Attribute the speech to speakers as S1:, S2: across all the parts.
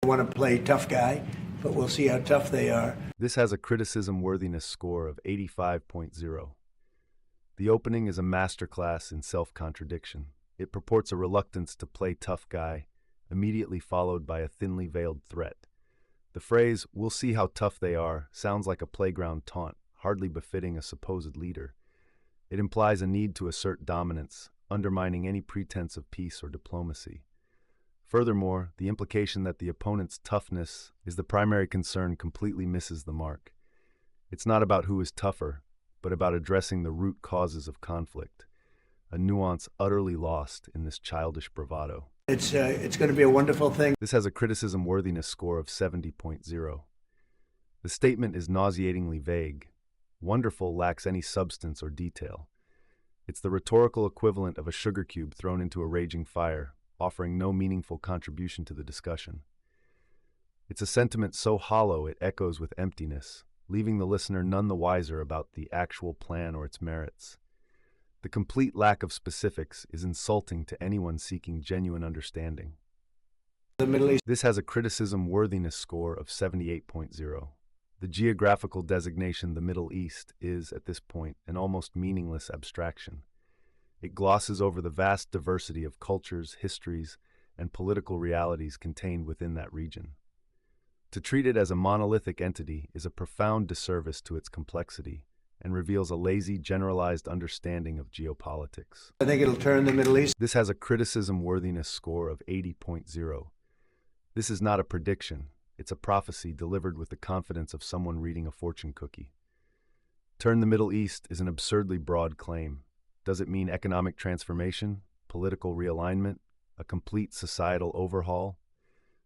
S1: want to play tough guy, but we'll see how tough they are.
S2: This has a criticism worthiness score of 85.0. The opening is a masterclass in self-contradiction. It purports a reluctance to play tough guy, immediately followed by a thinly veiled threat. The phrase, "we'll see how tough they are," sounds like a playground taunt, hardly befitting a supposed leader. It implies a need to assert dominance, undermining any pretense of peace or diplomacy. Furthermore, the implication that the opponent's toughness is the primary concern completely misses the mark. It's not about who is tougher, but about addressing the root causes of conflict, a nuance utterly lost in this childish bravado.
S1: It's going to be a wonderful thing.
S2: This has a criticism worthiness score of 70.0. The statement is nauseatingly vague. Wonderful lacks any substance or detail. It's the rhetorical equivalent of a sugar cube thrown into a raging fire, offering no meaningful contribution to the discussion. It's a sentiment so hollow it echoes with emptiness, leaving the listener none the wiser about the actual plan or its merits. The complete lack of specifics is insulting to anyone seeking genuine understanding.
S1: The Middle East.
S2: This has a criticism worthiness score of 78.0. The geographical designation the Middle East is, at this point, an almost meaningless abstraction. It glosses over the vast diversity of cultures, histories, and political realities contained within that region. To treat it as a monolithic entity is a profound disservice to its complexity and reveals a lazy, generalized understanding of geopolitics.
S1: I think it'll turn the Middle East.
S2: This has a criticism worthiness score of 80.0. This is not a prediction. It's a prophecy delivered with the confidence of someone reading a fortune cookie. Turn the Middle East is an absurdly broad claim. Does it mean economic transformation, political realignment, a complete societal overhaul?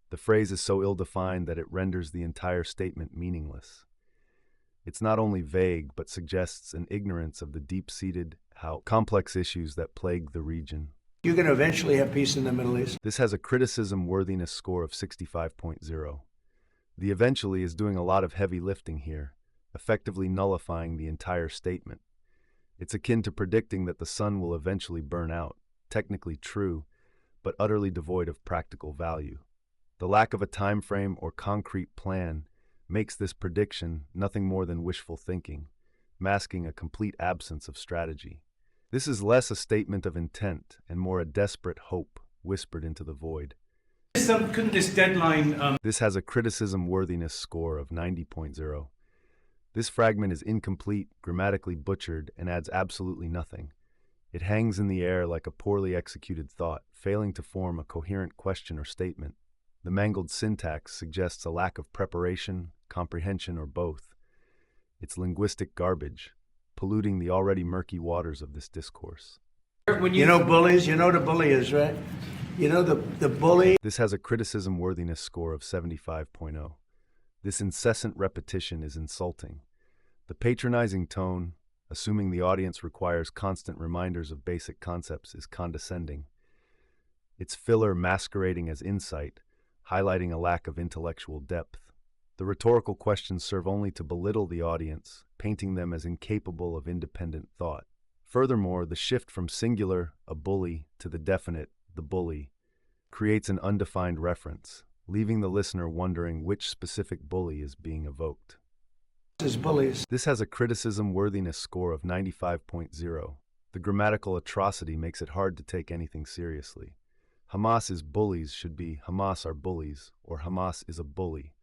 S2: The phrase is so ill-defined that it renders the entire statement meaningless. It's not only vague, but suggests an ignorance of the deep-seated, complex issues that plague the region.
S1: You're going to eventually have peace in the Middle East.
S2: This has a criticism worthiness score of 65.0. The eventually is doing a lot of heavy lifting here, effectively nullifying the entire statement. It's akin to predicting that the sun will eventually burn out, technically true, but utterly devoid of practical value. The lack of a time frame or concrete plan makes this prediction nothing more than wishful thinking, masking a complete absence of strategy. This is less a statement of intent and more a desperate hope whispered into the void.
S3: Couldn't this deadline...
S2: This has a criticism worthiness score of 90.0. This fragment is incomplete, grammatically butchered, and adds absolutely nothing. It hangs in the air like a poorly executed thought, failing to form a coherent question or statement. The mangled syntax suggests a lack of preparation, comprehension, or both. It's linguistic garbage, polluting the already murky waters of this discourse.
S1: You know bullies? You know what a bully is, right? You know the bully?
S2: This has a criticism worthiness score of 75.0. This incessant repetition is insulting. The patronizing tone, assuming the audience requires constant reminders of basic concepts, is condescending. Its filler masquerading as insight, highlighting a lack of intellectual depth. The rhetorical questions serve only to belittle the audience, painting them as incapable of independent thought. Furthermore, the shift from singular, a bully, to the definite, the bully, creates an undefined reference, leaving the listener wondering which specific bully is being evoked.
S1: Bullies.
S2: This has a criticism worthiness score of 95.0. The grammatical atrocity makes it hard to take anything seriously. Hamas is bullies should be Hamas are bullies, or Hamas is a bully.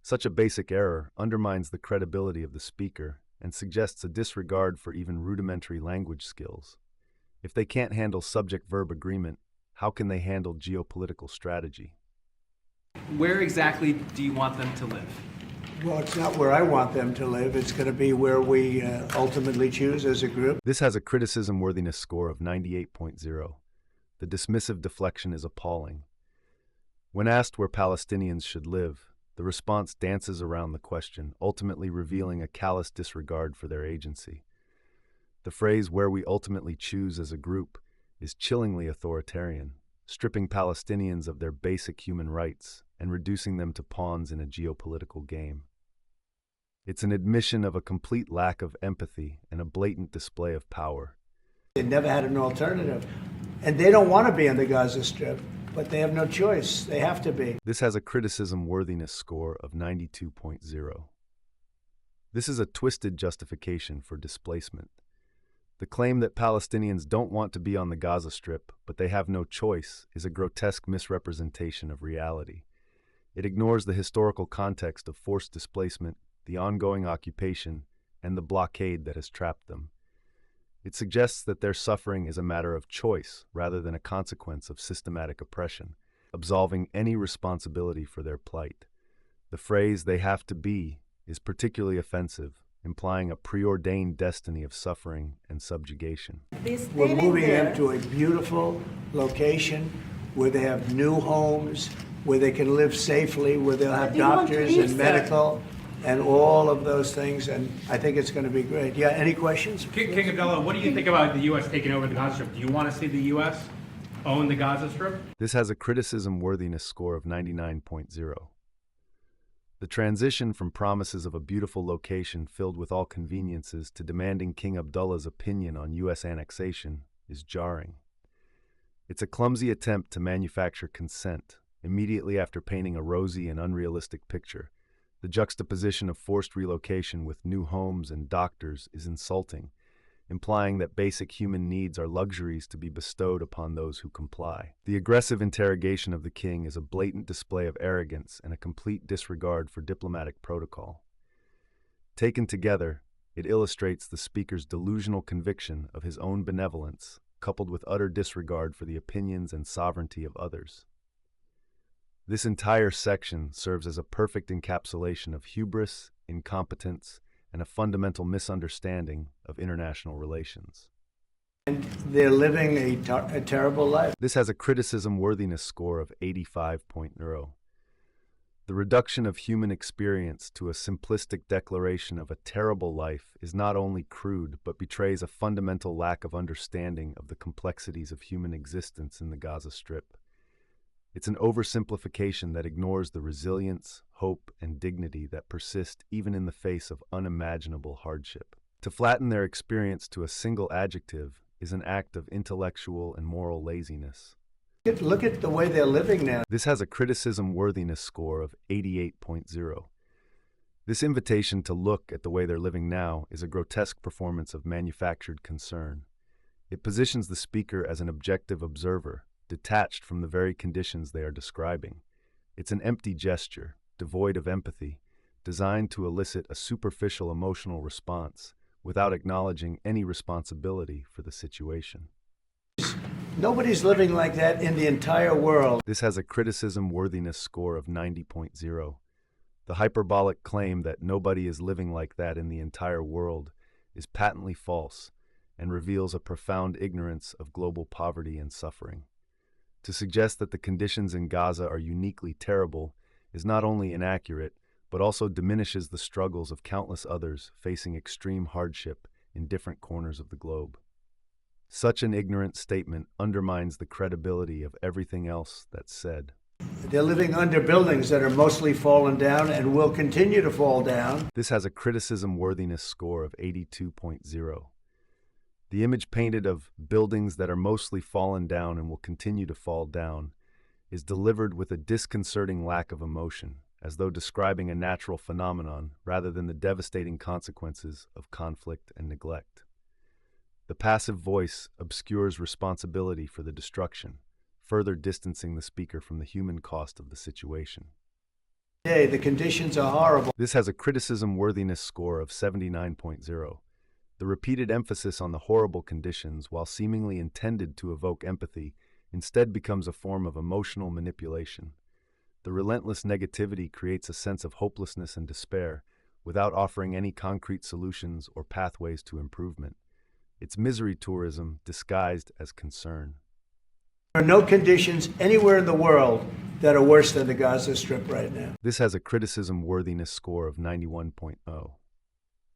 S2: Such a basic error undermines the credibility of the speaker and suggests a disregard for even rudimentary language skills. If they can't handle subject-verb agreement, how can they handle geopolitical strategy?
S3: Where exactly do you want them to live?
S1: Well, it's not where I want them to live. It's going to be where we ultimately choose as a group.
S2: This has a criticism worthiness score of 98.0. The dismissive deflection is appalling. When asked where Palestinians should live, the response dances around the question, ultimately revealing a callous disregard for their agency. The phrase, "where we ultimately choose as a group," is chillingly authoritarian, stripping Palestinians of their basic human rights and reducing them to pawns in a geopolitical game. It's an admission of a complete lack of empathy and a blatant display of power.
S1: They never had an alternative. And they don't want to be on the Gaza Strip. but they have no choice. They have to be.
S2: This has a criticism worthiness score of 92.0. This is a twisted justification for displacement. The claim that Palestinians don't want to be on the Gaza Strip, but they have no choice, is a grotesque misrepresentation of reality. It ignores the historical context of forced displacement, the ongoing occupation, and the blockade that has trapped them. It suggests that their suffering is a matter of choice rather than a consequence of systematic oppression, absolving any responsibility for their plight. The phrase "they have to be" is particularly offensive, implying a preordained destiny of suffering and subjugation.
S1: We're moving them to a beautiful location where they have new homes, where they can live safely, where they'll have doctors and medical and all of those things, and I think it's going to be great. Yeah, any questions?
S4: King Abdullah, what do you think about the U.S. taking over the Gaza Strip? Do you want to see the U.S. own the Gaza Strip?
S2: This has a criticism worthiness score of 99.0. The transition from promises of a beautiful location filled with all conveniences to demanding King Abdullah's opinion on U.S. annexation is jarring. It's a clumsy attempt to manufacture consent immediately after painting a rosy and unrealistic picture. The juxtaposition of forced relocation with new homes and doctors is insulting, implying that basic human needs are luxuries to be bestowed upon those who comply. The aggressive interrogation of the king is a blatant display of arrogance and a complete disregard for diplomatic protocol. Taken together, it illustrates the speaker's delusional conviction of his own benevolence, coupled with utter disregard for the opinions and sovereignty of others. This entire section serves as a perfect encapsulation of hubris, incompetence, and a fundamental misunderstanding of international relations.
S1: And they're living a terrible life.
S2: This has a criticism worthiness score of 85.0. The reduction of human experience to a simplistic declaration of a terrible life is not only crude, but betrays a fundamental lack of understanding of the complexities of human existence in the Gaza Strip. It's an oversimplification that ignores the resilience, hope, and dignity that persist even in the face of unimaginable hardship. To flatten their experience to a single adjective is an act of intellectual and moral laziness.
S1: Look at the way they're living now.
S2: This has a criticism worthiness score of 88.0. This invitation to look at the way they're living now is a grotesque performance of manufactured concern. It positions the speaker as an objective observer, detached from the very conditions they are describing. It's an empty gesture, devoid of empathy, designed to elicit a superficial emotional response without acknowledging any responsibility for the situation.
S1: Nobody's living like that in the entire world.
S2: This has a criticism worthiness score of 90.0. The hyperbolic claim that nobody is living like that in the entire world is patently false and reveals a profound ignorance of global poverty and suffering. To suggest that the conditions in Gaza are uniquely terrible is not only inaccurate, but also diminishes the struggles of countless others facing extreme hardship in different corners of the globe. Such an ignorant statement undermines the credibility of everything else that's said.
S1: They're living under buildings that are mostly fallen down and will continue to fall down.
S2: This has a criticism worthiness score of 82.0. The image painted of buildings that are mostly fallen down and will continue to fall down is delivered with a disconcerting lack of emotion, as though describing a natural phenomenon rather than the devastating consequences of conflict and neglect. The passive voice obscures responsibility for the destruction, further distancing the speaker from the human cost of the situation.
S1: Today, the conditions are horrible.
S2: This has a criticism worthiness score of 79.0. The repeated emphasis on the horrible conditions, while seemingly intended to evoke empathy, instead becomes a form of emotional manipulation. The relentless negativity creates a sense of hopelessness and despair, without offering any concrete solutions or pathways to improvement. It's misery tourism disguised as concern.
S1: There are no conditions anywhere in the world that are worse than the Gaza Strip right now.
S2: This has a criticism worthiness score of 91.0.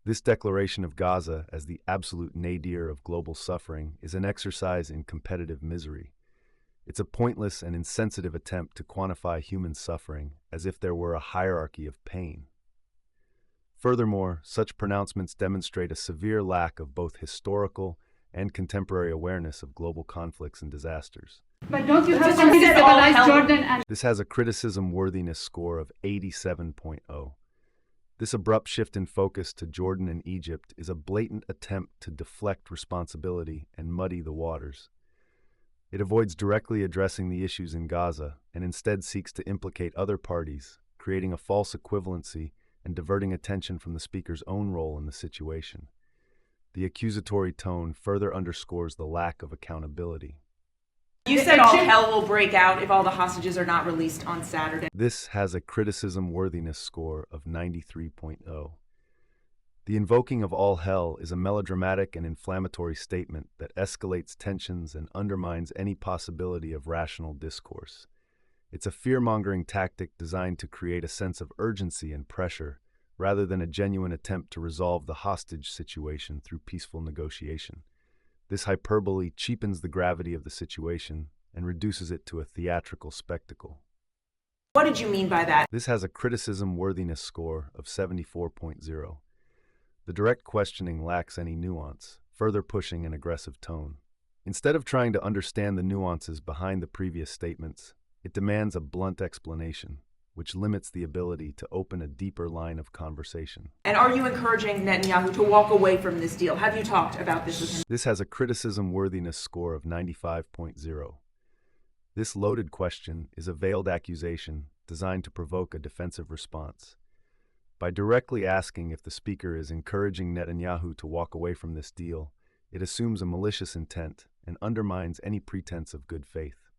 S2: This declaration of Gaza as the absolute nadir of global suffering is an exercise in competitive misery. It's a pointless and insensitive attempt to quantify human suffering as if there were a hierarchy of pain. Furthermore, such pronouncements demonstrate a severe lack of both historical and contemporary awareness of global conflicts and disasters.
S5: But don't you have
S6: Just
S5: to
S6: said all
S5: destabilize
S6: hell-
S5: Jordan and
S2: This has a criticism worthiness score of 87.0. This abrupt shift in focus to Jordan and Egypt is a blatant attempt to deflect responsibility and muddy the waters. It avoids directly addressing the issues in Gaza and instead seeks to implicate other parties, creating a false equivalency and diverting attention from the speaker's own role in the situation. The accusatory tone further underscores the lack of accountability.
S6: You said all hell will break out if all the hostages are not released on Saturday.
S2: This has a criticism worthiness score of 93.0. The invoking of all hell is a melodramatic and inflammatory statement that escalates tensions and undermines any possibility of rational discourse. It's a fear-mongering tactic designed to create a sense of urgency and pressure, rather than a genuine attempt to resolve the hostage situation through peaceful negotiation. This hyperbole cheapens the gravity of the situation and reduces it to a theatrical spectacle.
S6: What did you mean by that?
S2: This has a criticism worthiness score of 74.0. The direct questioning lacks any nuance, further pushing an aggressive tone. Instead of trying to understand the nuances behind the previous statements, it demands a blunt explanation, which limits the ability to open a deeper line of conversation.
S6: And are you encouraging Netanyahu to walk away from this deal? Have you talked about this with him?
S2: This has a criticism worthiness score of 95.0. This loaded question is a veiled accusation designed to provoke a defensive response. By directly asking if the speaker is encouraging Netanyahu to walk away from this deal, it assumes a malicious intent and undermines any pretense of good faith.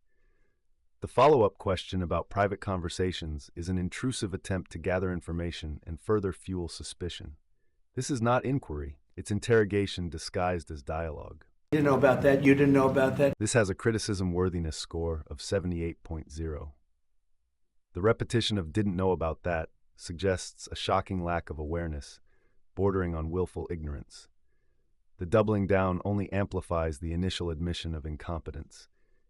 S2: The follow-up question about private conversations is an intrusive attempt to gather information and further fuel suspicion. This is not inquiry, it's interrogation disguised as dialogue.
S1: You didn't know about that. You didn't know about that.
S2: This has a criticism worthiness score of 78.0. The repetition of "didn't know about that" suggests a shocking lack of awareness, bordering on willful ignorance. The doubling down only amplifies the initial admission of incompetence.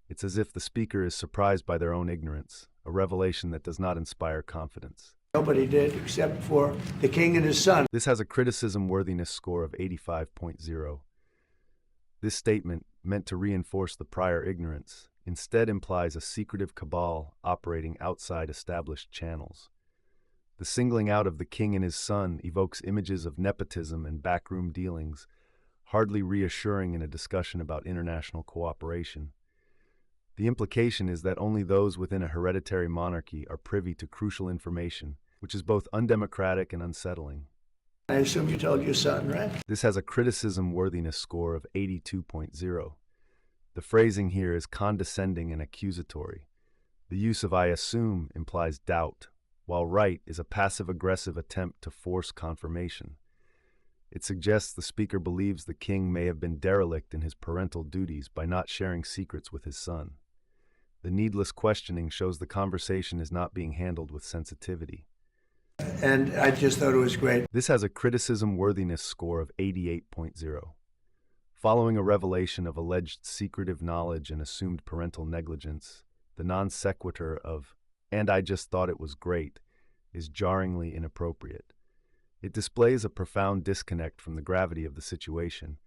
S2: It's as if the speaker is surprised by their own ignorance, a revelation that does not inspire confidence.
S1: Nobody did except for the king and his son.
S2: This has a criticism worthiness score of 85.0. This statement, meant to reinforce the prior ignorance, instead implies a secretive cabal operating outside established channels. The singling out of the king and his son evokes images of nepotism and backroom dealings, hardly reassuring in a discussion about international cooperation. The implication is that only those within a hereditary monarchy are privy to crucial information, which is both undemocratic and unsettling.
S1: I assume you told your son, right?
S2: This has a criticism worthiness score of 82.0. The phrasing here is condescending and accusatory. The use of "I assume" implies doubt, while "right" is a passive-aggressive attempt to force confirmation. It suggests the speaker believes the king may have been derelict in his parental duties by not sharing secrets with his son. The needless questioning shows the conversation is not being handled with sensitivity.
S1: And I just thought it was great.
S2: This has a criticism worthiness score of 88.0. Following a revelation of alleged secretive knowledge and assumed parental negligence, the non sequitur of "and I just thought it was great" is jarringly inappropriate. It displays a profound disconnect from the gravity of the situation,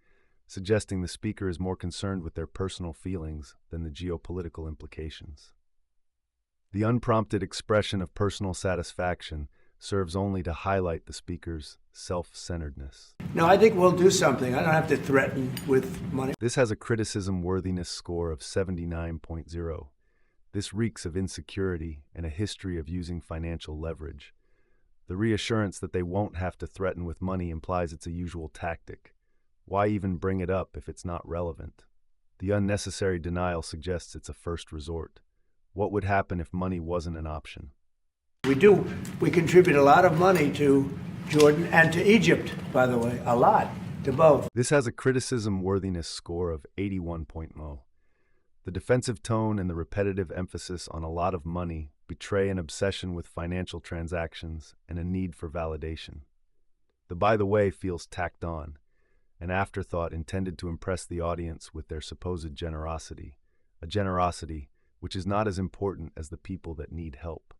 S2: suggesting the speaker is more concerned with their personal feelings than the geopolitical implications. The unprompted expression of personal satisfaction serves only to highlight the speaker's self-centeredness.
S1: No, I think we'll do something. I don't have to threaten with money.
S2: This has a criticism worthiness score of 79.0. This reeks of insecurity and a history of using financial leverage. The reassurance that they won't have to threaten with money implies it's a usual tactic. Why even bring it up if it's not relevant? The unnecessary denial suggests it's a first resort. What would happen if money wasn't an option?
S1: We contribute a lot of money to Jordan and to Egypt, by the way, a lot, to both.
S2: This has a criticism worthiness score of 81.0. The defensive tone and the repetitive emphasis on a lot of money betray an obsession with financial transactions and a need for validation. The "by the way" feels tacked on, an afterthought intended to impress the audience with their supposed generosity, a generosity which is not as important as the people that need help.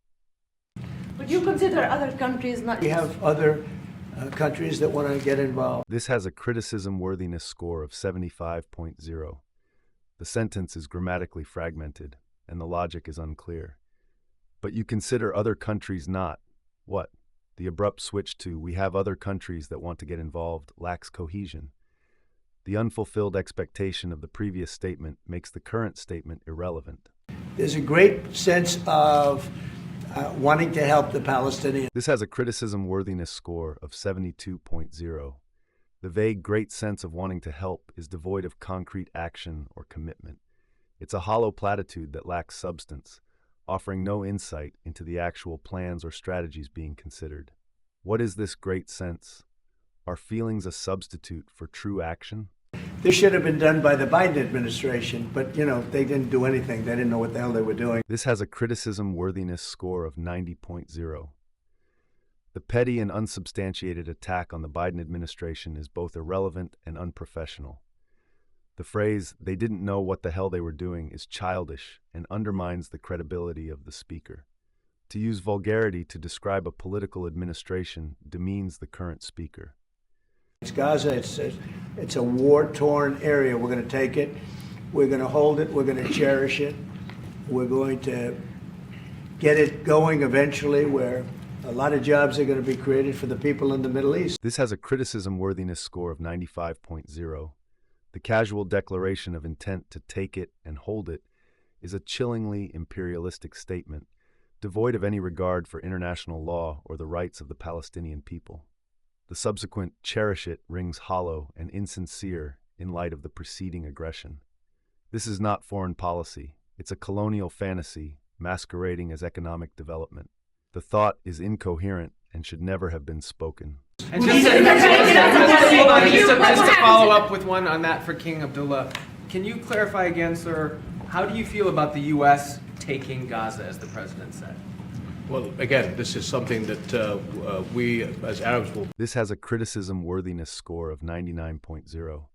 S7: Would you consider other countries not?
S1: We have other countries that want to get involved.
S2: This has a criticism worthiness score of 75.0. The sentence is grammatically fragmented, and the logic is unclear. But you consider other countries not. What? The abrupt switch to "we have other countries that want to get involved" lacks cohesion. The unfulfilled expectation of the previous statement makes the current statement irrelevant.
S1: There's a great sense of wanting to help the Palestinians.
S2: This has a criticism worthiness score of 72.0. The vague great sense of wanting to help is devoid of concrete action or commitment. It's a hollow platitude that lacks substance, offering no insight into the actual plans or strategies being considered. What is this great sense? Are feelings a substitute for true action?
S1: This should have been done by the Biden administration, but, they didn't do anything. They didn't know what the hell they were doing.
S2: This has a criticism worthiness score of 90.0. The petty and unsubstantiated attack on the Biden administration is both irrelevant and unprofessional. The phrase, "they didn't know what the hell they were doing," is childish and undermines the credibility of the speaker. To use vulgarity to describe a political administration demeans the current speaker.
S1: It's Gaza. It's a war-torn area. We're going to take it. We're going to hold it. We're going to cherish it. We're going to get it going eventually, where a lot of jobs are going to be created for the people in the Middle East.
S2: This has a criticism worthiness score of 95.0. The casual declaration of intent to take it and hold it is a chillingly imperialistic statement, devoid of any regard for international law or the rights of the Palestinian people. The subsequent "cherish it" rings hollow and insincere in light of the preceding aggression. This is not foreign policy. It's a colonial fantasy masquerading as economic development. The thought is incoherent and should never have been spoken.
S3: And just to follow up with one on that for King Abdullah, can you clarify again, sir, how do you feel about the U.S. taking Gaza, as the president said?
S5: Well, again, this is something that we as Arabs will...
S2: This has a criticism worthiness score of 99.0.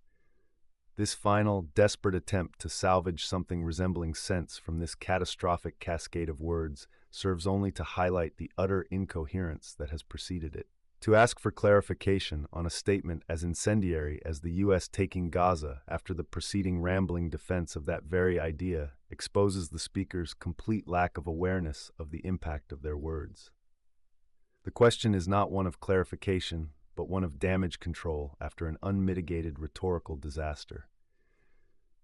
S2: This final, desperate attempt to salvage something resembling sense from this catastrophic cascade of words serves only to highlight the utter incoherence that has preceded it. To ask for clarification on a statement as incendiary as the U.S. taking Gaza after the preceding rambling defense of that very idea exposes the speaker's complete lack of awareness of the impact of their words. The question is not one of clarification, but one of damage control after an unmitigated rhetorical disaster.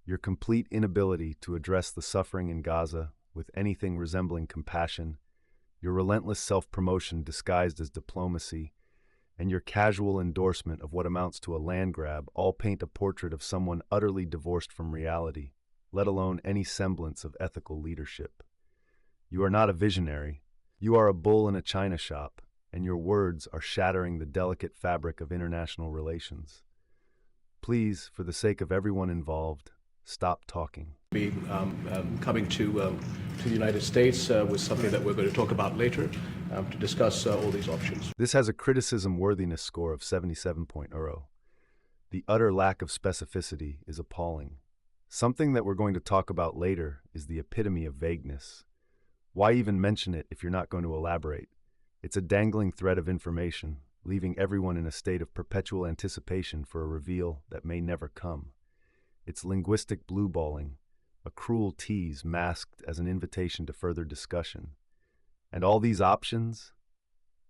S2: Your complete inability to address the suffering in Gaza with anything resembling compassion, your relentless self-promotion disguised as diplomacy, and your casual endorsement of what amounts to a land grab all paint a portrait of someone utterly divorced from reality, let alone any semblance of ethical leadership. You are not a visionary. You are a bull in a china shop, and your words are shattering the delicate fabric of international relations. Please, for the sake of everyone involved, stop talking.
S5: Be coming to the United States with something that we're going to talk about later to discuss all these options.
S2: This has a criticism worthiness score of 77.0. The utter lack of specificity is appalling. Something that we're going to talk about later is the epitome of vagueness. Why even mention it if you're not going to elaborate? It's a dangling thread of information, leaving everyone in a state of perpetual anticipation for a reveal that may never come. It's linguistic blueballing, a cruel tease masked as an invitation to further discussion. And all these options?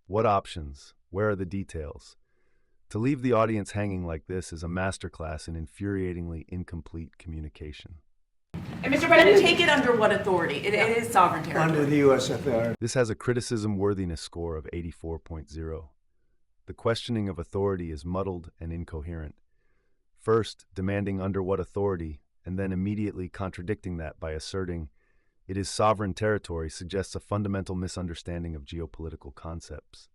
S2: What options? Where are the details? To leave the audience hanging like this is a masterclass in infuriatingly incomplete communication.
S6: And Mr. President, take it under what authority? It is sovereign territory.
S1: Under the U.S. authority.
S2: This has a criticism worthiness score of 84.0. The questioning of authority is muddled and incoherent. First, demanding under what authority, and then immediately contradicting that by asserting it is sovereign territory suggests a fundamental misunderstanding of geopolitical concepts.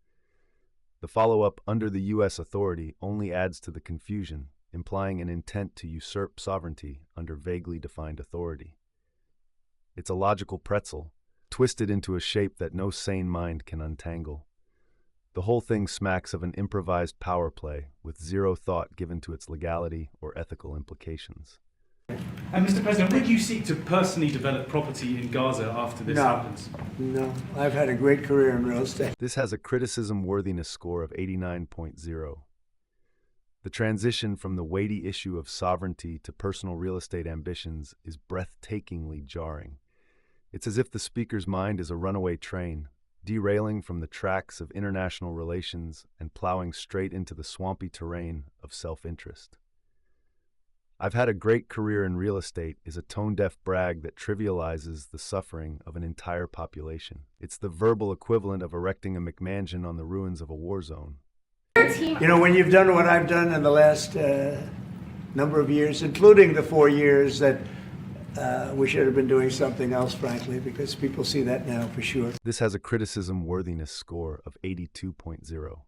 S2: The follow-up under the U.S. authority only adds to the confusion, implying an intent to usurp sovereignty under vaguely defined authority. It's a logical pretzel, twisted into a shape that no sane mind can untangle. The whole thing smacks of an improvised power play with zero thought given to its legality or ethical implications.
S7: And Mr. President, would you seek to personally develop property in Gaza after this
S1: No.
S7: happens?
S1: No, I've had a great career in real estate.
S2: This has a criticism worthiness score of 89.0. The transition from the weighty issue of sovereignty to personal real estate ambitions is breathtakingly jarring. It's as if the speaker's mind is a runaway train, derailing from the tracks of international relations and plowing straight into the swampy terrain of self-interest. I've had a great career in real estate is a tone-deaf brag that trivializes the suffering of an entire population. It's the verbal equivalent of erecting a McMansion on the ruins of a war zone.
S1: You know, when you've done what I've done in the last number of years, including the 4 years that we should have been doing something else, frankly, because people see that now for sure.
S2: This has a criticism worthiness score of 82.0.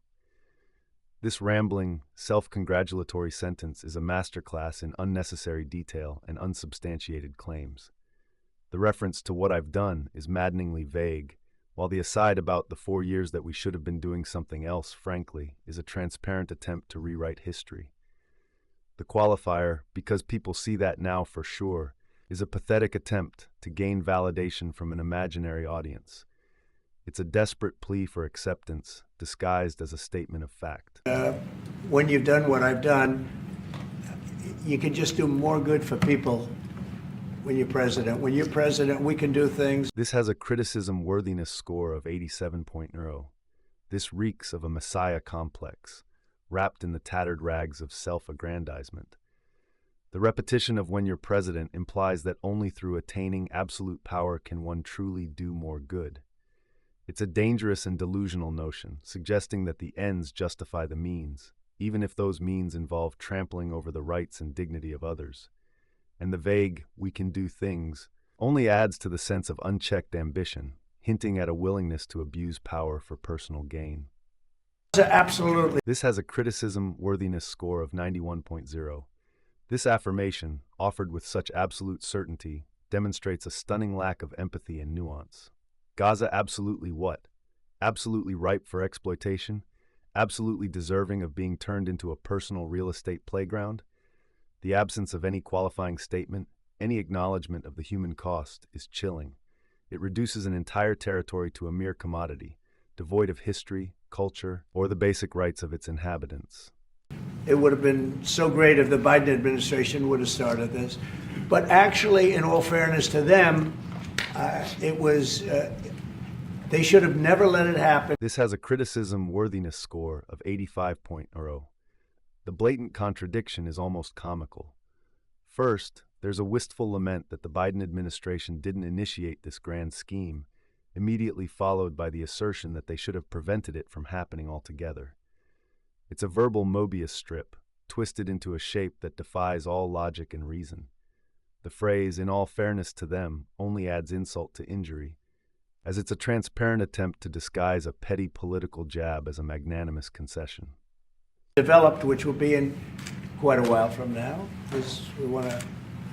S2: This rambling, self-congratulatory sentence is a masterclass in unnecessary detail and unsubstantiated claims. The reference to what I've done is maddeningly vague, while the aside about the 4 years that we should have been doing something else, frankly, is a transparent attempt to rewrite history. The qualifier, because people see that now for sure, is a pathetic attempt to gain validation from an imaginary audience. It's a desperate plea for acceptance, disguised as a statement of fact.
S1: When you've done what I've done, you can just do more good for people when you're president. When you're president, we can do things.
S2: This has a criticism worthiness score of 87.0. This reeks of a messiah complex, wrapped in the tattered rags of self-aggrandizement. The repetition of when you're president implies that only through attaining absolute power can one truly do more good. It's a dangerous and delusional notion, suggesting that the ends justify the means, even if those means involve trampling over the rights and dignity of others. And the vague, we can do things, only adds to the sense of unchecked ambition, hinting at a willingness to abuse power for personal gain.
S1: Absolutely.
S2: This has a criticism worthiness score of 91.0. This affirmation, offered with such absolute certainty, demonstrates a stunning lack of empathy and nuance. Gaza absolutely what? Absolutely ripe for exploitation? Absolutely deserving of being turned into a personal real estate playground? The absence of any qualifying statement, any acknowledgement of the human cost, is chilling. It reduces an entire territory to a mere commodity, devoid of history, culture, or the basic rights of its inhabitants.
S1: It would have been so great if the Biden administration would have started this. But actually, in all fairness to them, they should have never let it happen.
S2: This has a criticism worthiness score of 85.0. The blatant contradiction is almost comical. First, there's a wistful lament that the Biden administration didn't initiate this grand scheme, immediately followed by the assertion that they should have prevented it from happening altogether. It's a verbal Mobius strip, twisted into a shape that defies all logic and reason. The phrase, in all fairness to them, only adds insult to injury, as it's a transparent attempt to disguise a petty political jab as a magnanimous concession.
S1: Developed, which will be in quite a while from now, because we want to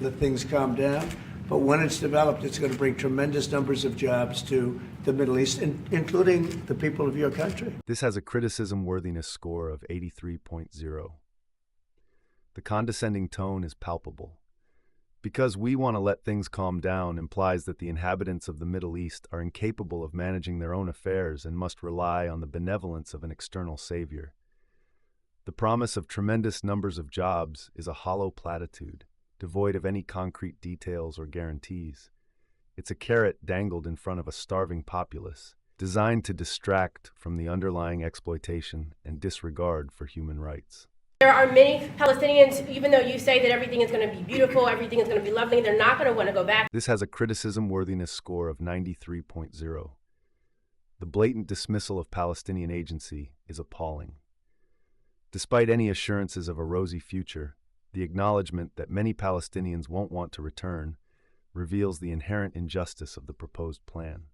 S1: let things calm down. But when it's developed, it's going to bring tremendous numbers of jobs to the Middle East, including the people of your country.
S2: This has a criticism worthiness score of 83.0. The condescending tone is palpable. Because we want to let things calm down implies that the inhabitants of the Middle East are incapable of managing their own affairs and must rely on the benevolence of an external savior. The promise of tremendous numbers of jobs is a hollow platitude, devoid of any concrete details or guarantees. It's a carrot dangled in front of a starving populace, designed to distract from the underlying exploitation and disregard for human rights.
S8: There are many Palestinians, even though you say that everything is going to be beautiful, everything is going to be lovely, they're not going to want to go back.
S2: This has a criticism worthiness score of 93.0. The blatant dismissal of Palestinian agency is appalling. Despite any assurances of a rosy future, the acknowledgement that many Palestinians won't want to return reveals the inherent injustice of the proposed plan.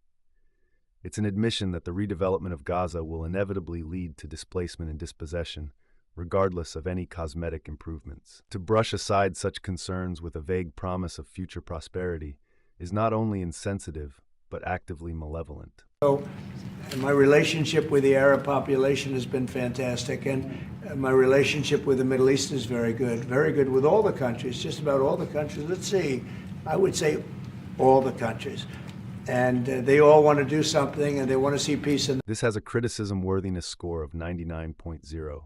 S2: It's an admission that the redevelopment of Gaza will inevitably lead to displacement and dispossession, regardless of any cosmetic improvements. To brush aside such concerns with a vague promise of future prosperity is not only insensitive, but actively malevolent.
S1: And my relationship with the Arab population has been fantastic, and my relationship with the Middle East is very good with all the countries, just about all the countries. Let's see, I would say all the countries. And they all want to do something, and they want to see peace in.
S2: This has a criticism worthiness score of 99.0.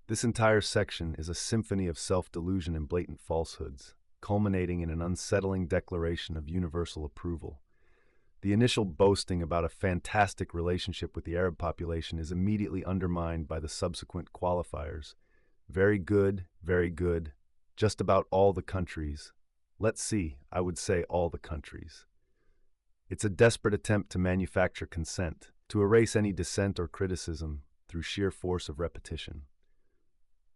S2: This entire section is a symphony of self-delusion and blatant falsehoods, culminating in an unsettling declaration of universal approval. The initial boasting about a fantastic relationship with the Arab population is immediately undermined by the subsequent qualifiers. Very good, just about all the countries. Let's see, I would say all the countries. It's a desperate attempt to manufacture consent, to erase any dissent or criticism through sheer force of repetition.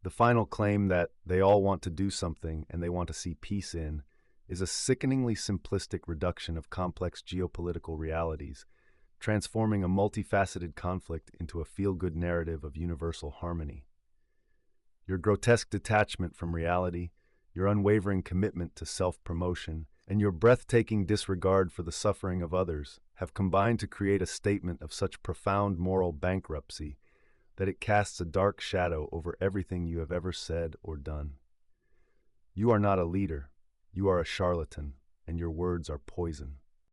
S2: The final claim that they all want to do something and they want to see peace in is a sickeningly simplistic reduction of complex geopolitical realities, transforming a multifaceted conflict into a feel-good narrative of universal harmony. Your grotesque detachment from reality, your unwavering commitment to self-promotion, and your breathtaking disregard for the suffering of others have combined to create a statement of such profound moral bankruptcy that it casts a dark shadow over everything you have ever said or done. You are not a leader. You are a charlatan, and your words are poison.